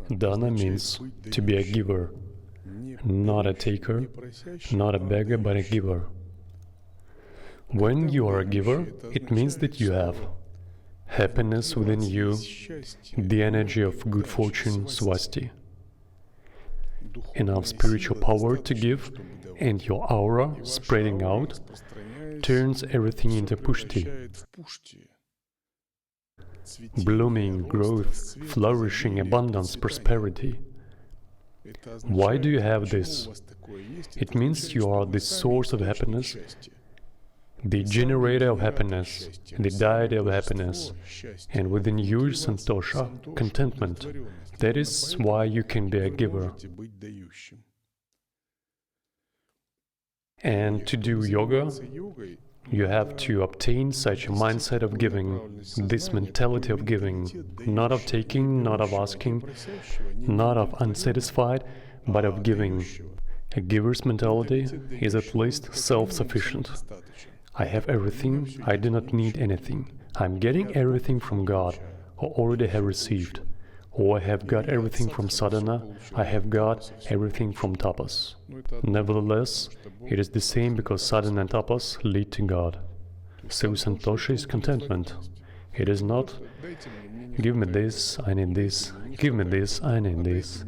Dana means to be a giver, not a taker, not a beggar, but a giver. When you are a giver, it means that you have happiness within you, the energy of good fortune, swasti, enough spiritual power to give, and your aura, spreading out, turns everything into pushti, blooming, growth, flourishing, abundance, prosperity. Why do you have this? It means you are the source of happiness, the generator of happiness, the deity of happiness, and within you is santosha, contentment. That is why you can be a giver. And to do yoga, you have to obtain such a mindset of giving, this mentality of giving, not of taking, not of asking, not of unsatisfied, but of giving. A giver's mentality is at least self-sufficient. I have everything, I do not need anything. I'm getting everything from God, or already have received. Or I have got everything from sadhana, I have got everything from tapas. Nevertheless, it is the same because sadhana and tapas lead to God. So santosha is contentment. It is not, give me this, I need this, give me this, I need this.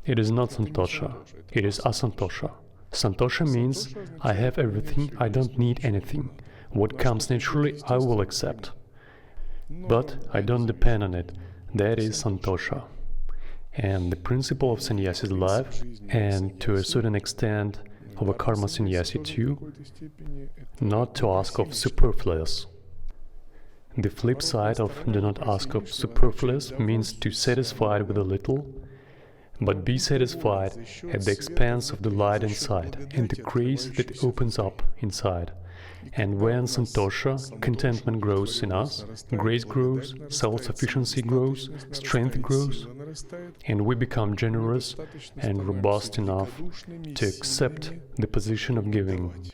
It is not santosha, it is asantosha. Santosha means, I have everything, I don't need anything. What comes naturally, I will accept. But I don't depend on it. That is santosha. And the principle of sannyasis life, and to a certain extent of a karma sannyasi too, not to ask of superfluous. The flip side of do not ask of superfluous means to satisfy with a little, but be satisfied at the expense of the light inside and the grace that opens up inside. And when santosha, contentment grows in us, grace grows, self-sufficiency grows, strength grows, and we become generous and robust enough to accept the position of giving.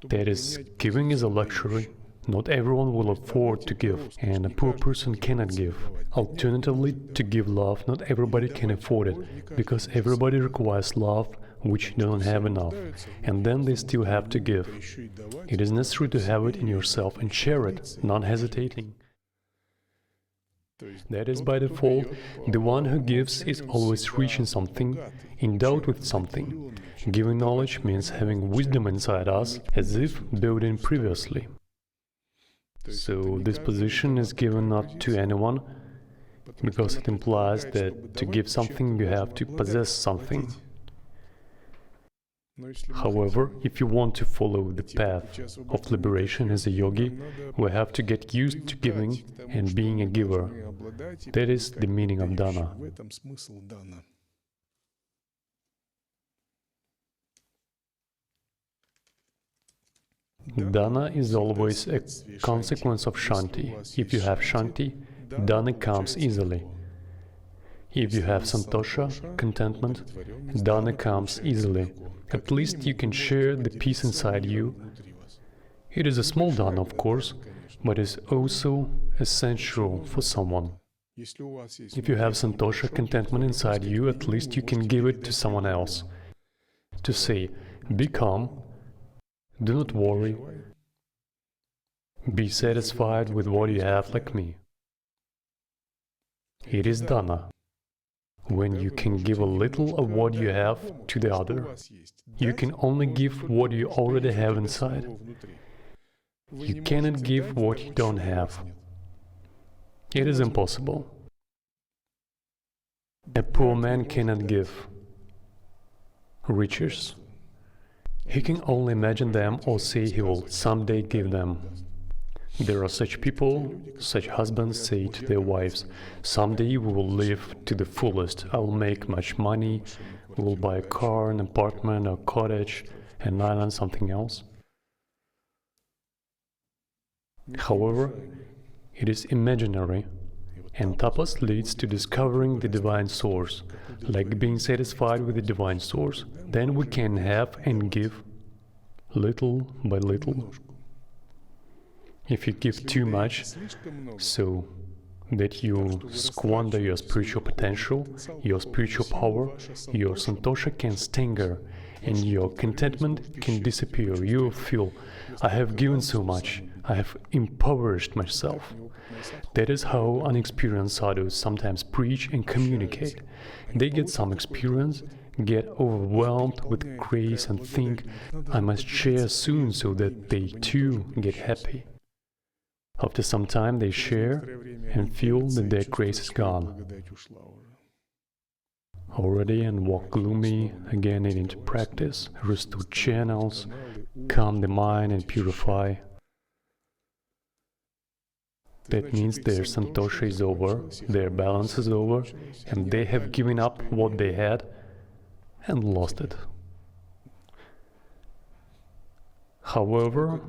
That is, giving is a luxury. Not everyone will afford to give, and a poor person cannot give. Alternatively, to give love, not everybody can afford it, because everybody requires love, which they don't have enough, and then they still have to give. It is necessary to have it in yourself and share it, non-hesitating. That is, by default, the one who gives is always rich in something, endowed with something. Giving knowledge means having wisdom inside us, as if built in previously. So this position is given not to anyone, because it implies that to give something you have to possess something. However, if you want to follow the path of liberation as a yogi, we have to get used to giving and being a giver. That is the meaning of dana. Dana is always a consequence of shanti. If you have shanti, dana comes easily. If you have santosha, contentment, dana comes easily. At least you can share the peace inside you. It is a small dana, of course, but is also essential for someone. If you have santosha, contentment inside you, at least you can give it to someone else. To say, be calm, do not worry, be satisfied with what you have like me. It is dana. When you can give a little of what you have to the other, you can only give what you already have inside. You cannot give what you don't have. It is impossible. A poor man cannot give riches. He can only imagine them or say he will someday give them. There are such people, such husbands say to their wives, someday we will live to the fullest, I will make much money, we will buy a car, an apartment, a cottage, an island, something else. However, it is imaginary, and tapas leads to discovering the divine source, like being satisfied with the divine source. Then we can have and give, little by little. If you give too much, so that you squander your spiritual potential, your spiritual power, your santosha can stagger, and your contentment can disappear. You feel, I have given so much, I have impoverished myself. That is how unexperienced sadhus sometimes preach and communicate. They get some experience, get overwhelmed with grace and think, I must share soon so that they too get happy. After some time they share and feel that their grace is gone already and walk gloomy, again need to practice, restore channels, calm the mind and purify. That means their santosha is over, their balance is over, and they have given up what they had and lost it. However,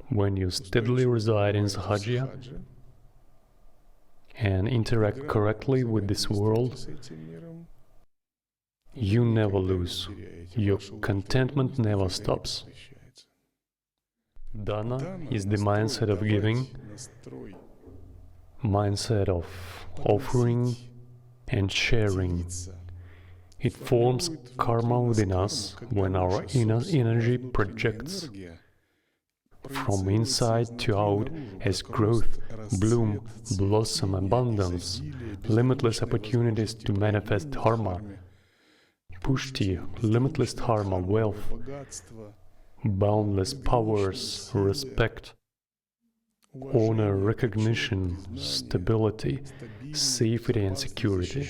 when you steadily reside in sahaja and interact correctly with this world, you never lose. Your contentment never stops. Dana is the mindset of giving, mindset of offering and sharing. It forms karma within us when our inner energy projects from inside to out as growth, bloom, blossom, abundance, limitless opportunities to manifest dharma, pushti, limitless dharma, wealth, boundless powers, respect, honor, recognition, stability, safety and security.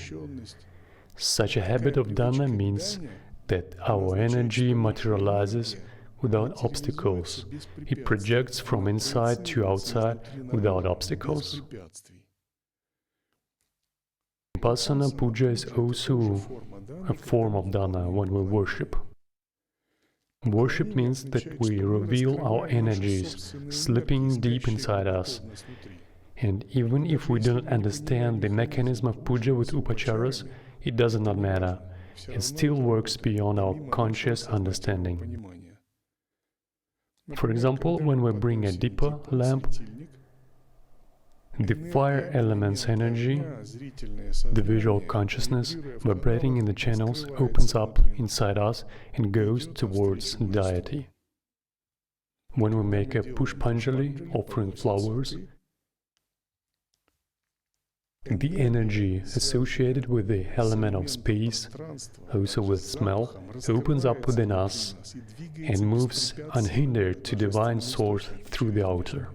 Such a habit of dana means that our energy materializes without obstacles. It projects from inside to outside without obstacles. Vipassana puja is also a form of dana when we worship. Worship means that we reveal our energies sleeping deep inside us. And even if we don't understand the mechanism of puja with upacharas, it does not matter. It still works beyond our conscious understanding. For example, when we bring a deeper lamp, the fire element's energy, the visual consciousness, vibrating in the channels, opens up inside us and goes towards deity. When we make a pushpanjali, offering flowers, the energy associated with the element of space, also with smell, opens up within us and moves unhindered to divine source through the altar.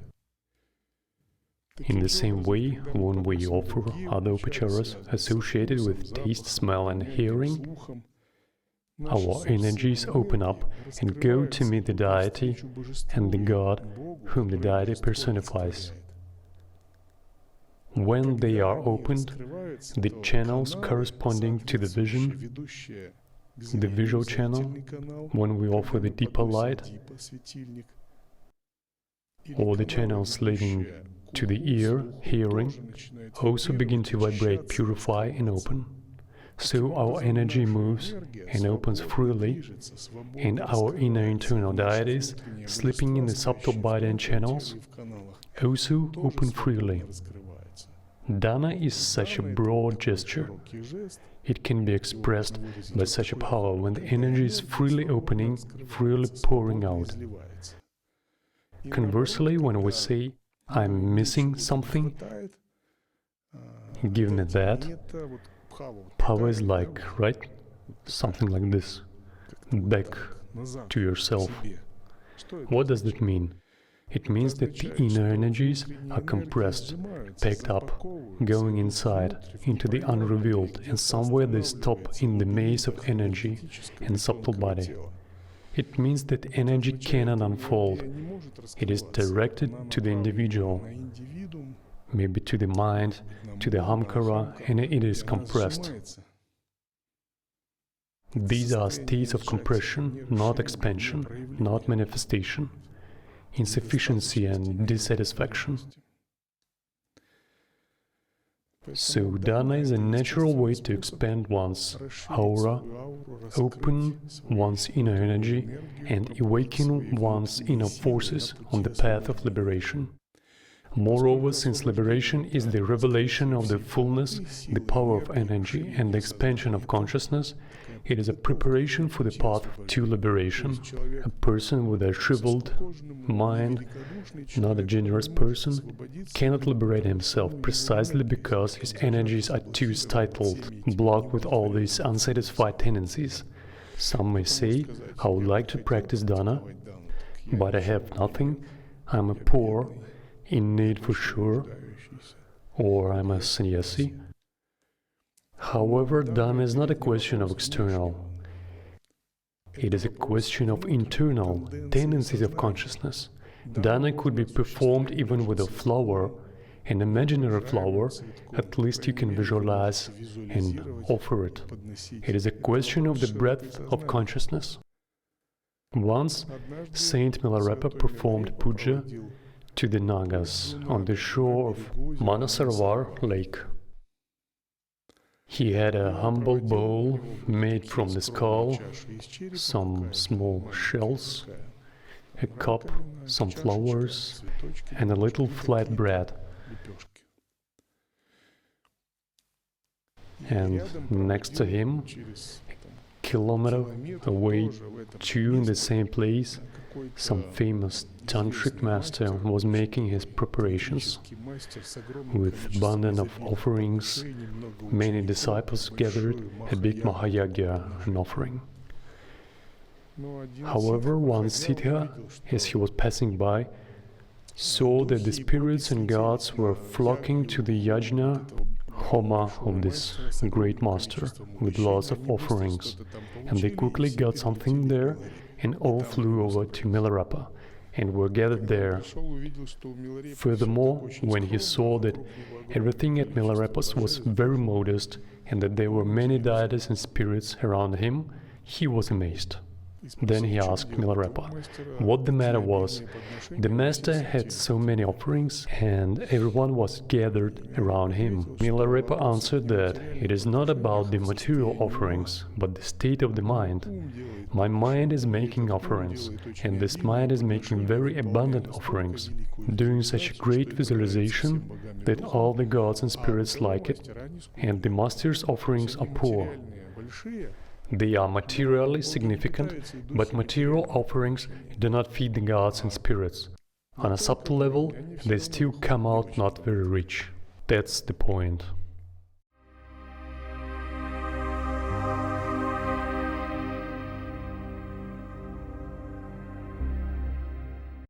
In the same way, when we offer other upacharas associated with taste, smell and hearing, our energies open up and go to meet the deity and the God whom the deity personifies. When they are opened, the channels corresponding to the vision, the visual channel, when we offer the deeper light, or the channels leading to the ear, hearing, also begin to vibrate, purify and open. So our energy moves and opens freely, and our inner internal deities, sleeping in the subtle body and channels, also open freely. Dana is such a broad gesture. It can be expressed by such a power when the energy is freely opening, freely pouring out. Conversely, when we say, I'm missing something, give me that, power is like, right? Something like this. Back to yourself. What does that mean? It means that the inner energies are compressed, packed up, going inside, into the unrevealed, and somewhere they stop in the maze of energy and subtle body. It means that energy cannot unfold. It is directed to the individual, maybe to the mind, to the ahamkara, and it is compressed. These are states of compression, not expansion, not manifestation, insufficiency and dissatisfaction. So dana is a natural way to expand one's aura, open one's inner energy and awaken one's inner forces on the path of liberation. Moreover, since liberation is the revelation of the fullness, the power of energy, and the expansion of consciousness, it is a preparation for the path to liberation. A person with a shriveled mind, not a generous person, cannot liberate himself precisely because his energies are too stifled, blocked with all these unsatisfied tendencies. Some may say, I would like to practice dana, but I have nothing, I'm a poor, in need for sure, or I'm a sannyasi. However, dana is not a question of external. It is a question of internal tendencies of consciousness. Dana could be performed even with a flower, an imaginary flower. At least you can visualize and offer it. It is a question of the breadth of consciousness. Once, Saint Milarepa performed puja to the Nagas on the shore of Manasarovar lake. He had a humble bowl made from the skull, some small shells, a cup, some flowers, and a little flat bread. And next to him, a kilometer away, too, in the same place, some famous tantric master was making his preparations. With abundance of offerings, many disciples gathered a big Mahayagya, an offering. However, one Siddha, as he was passing by, saw that the spirits and gods were flocking to the yajna, homa of this great master, with lots of offerings, and they quickly got something there, and all flew over to Milarepa, and were gathered there. Furthermore, when he saw that everything at Milarepa's was very modest, and that there were many deities and spirits around him, he was amazed. Then he asked Milarepa what the matter was. The master had so many offerings, and everyone was gathered around him. Milarepa answered that it is not about the material offerings, but the state of the mind. My mind is making offerings, and this mind is making very abundant offerings, doing such a great visualization that all the gods and spirits like it, and the master's offerings are poor. They are materially significant, but material offerings do not feed the gods and spirits. On a subtle level, they still come out not very rich. That's the point.